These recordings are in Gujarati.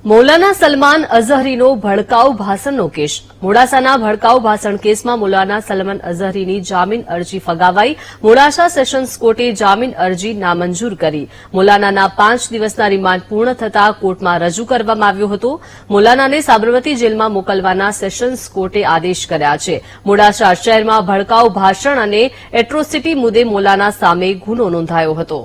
મૌલાના સલમાન અઝહરીનો ભડકાઉ ભાષણનો કેસ. મોડાસાના ભડકાઉ ભાષણ કેસમાં મૌલાના સલમાન અઝહરીની જામીન અરજી ફગાવાઈ. મોડાસા સેશન્સ કોર્ટે જામીન અરજી નામંજૂર કરી. મૌલાનાના 5 દિવસના રિમાન્ડ પૂર્ણ થતાં કોર્ટમાં રજૂ કરવામાં આવ્યો હતો. મૌલાનાને સાબરમતી જેલમાં મોકલવાના સેશન્સ કોર્ટે આદેશ કર્યા છે. મોડાસા શહેરમાં ભડકાઉ ભાષણ અને એટ્રોસિટી મુદ્દે મૌલાના સામે ગુનો નોંધાયો હતો.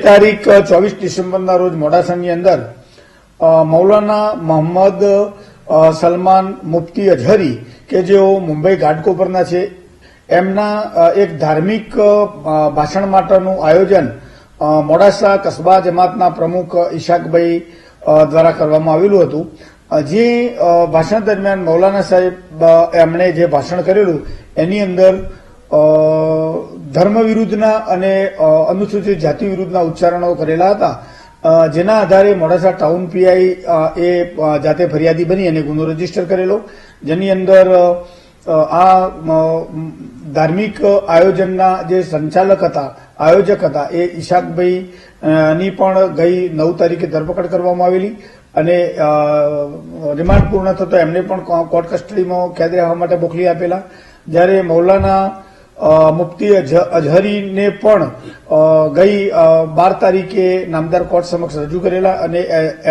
તારીખ 24 ડિસેમ્બરના રોજ મોડાસાની અંદર મૌલાના મોહમ્મદ સલમાન મુફ્તી અઝહરી કે જેઓ મુંબઈ ઘાટકોપરના છે, એમના એક ધાર્મિક ભાષણ માટેનું આયોજન મોડાસા કસ્બા જમાતના પ્રમુખ ઈશાકભાઈ દ્વારા કરવામાં આવેલું હતું. જે ભાષણ દરમિયાન મૌલાના સાહેબ એમણે જે ભાષણ કરેલું એની અંદર ધર્મ વિરુદ્ધના અને અનુસૂચિત જાતિ વિરુદ્ધના ઉચ્ચારણો કરેલા હતા, જેના આધારે મોડાસા ટાઉન પીઆઈ એ જાતે ફરિયાદી બની અને ગુનો રજીસ્ટર કરેલો, જેની અંદર આ ધાર્મિક આયોજનના જે સંચાલક હતા, આયોજક હતા, એ ઈશાકભાઈ ની પણ ગઈ 9 તારીખે ધરપકડ કરવામાં આવેલી અને રિમાન્ડ પૂર્ણ થતો એમને પણ કોર્ટ કસ્ટડીમાં કેદ રહેવા માટે મોકલી આપેલા. જ્યારે મૌલાના મુફ્તી અઝહરીને પણ ગઈ 12 તારીખે નામદાર કોર્ટ સમક્ષ રજૂ કરેલા અને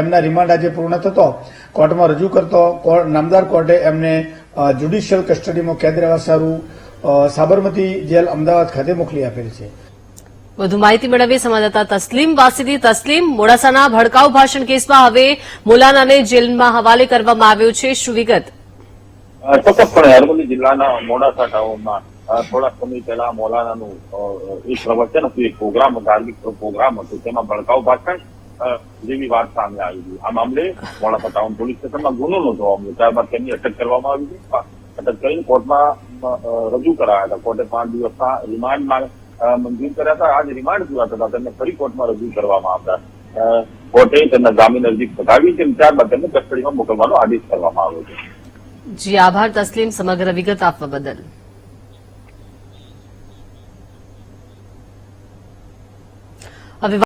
એમના રિમાન્ડ આજે પૂર્ણ થતો કોર્ટમાં રજૂ કરતો નામદાર કોર્ટે એમને જ્યુડિશિયલ કસ્ટડીમાં કેદ રહેવા સારું સાબરમતી જેલ અમદાવાદ ખાતે મોકલી આપેલ છે. વધુ માહિતી મેળવીએ સંવાદદાતા તસ્લીમ વાસીદી. તસ્લીમ, મોડાસાના ભડકાઉ ભાષણ કેસમાં હવે મૌલાનાને જેલમાં હવાલે કરવામાં આવ્યો છે, શું વિગત? ચોક્કસપણે અરવલ્લી જિલ્લાના મોડાસા ટાઉનમાં થોડા સમય પહેલા મૌલાનાનું એક પ્રવચન હતું, એક પ્રોગ્રામ, ધાર્મિક પ્રોગ્રામ હતું, તેમાં ભડકાઉ ભાષણ જેવી વાત સામે આવી હતી. આ મામલે મોડાસા ટાઉન પોલીસ સ્ટેશનમાં ગુનો નોંધવામાં આવ્યો. ત્યારબાદ તેમની અટક કરવામાં આવી હતી. અટક કરીને કોર્ટમાં રજૂ કરાયા હતા. કોર્ટે 5 દિવસના રિમાન્ડ મંજૂર કર્યા હતા. આજ રિમાન્ડ પૂરા થતા તેમને ફરી કોર્ટમાં રજૂ કરવામાં આવતા કોર્ટે તેમના જામીન અરજી ફગાવી છે. ત્યારબાદ તેમને કસ્ટડીમાં મોકલવાનો આદેશ કરવામાં આવ્યો છે. જી આભાર તસ્લીમ, સમગ્ર વિગત આપવા બદલ. હવે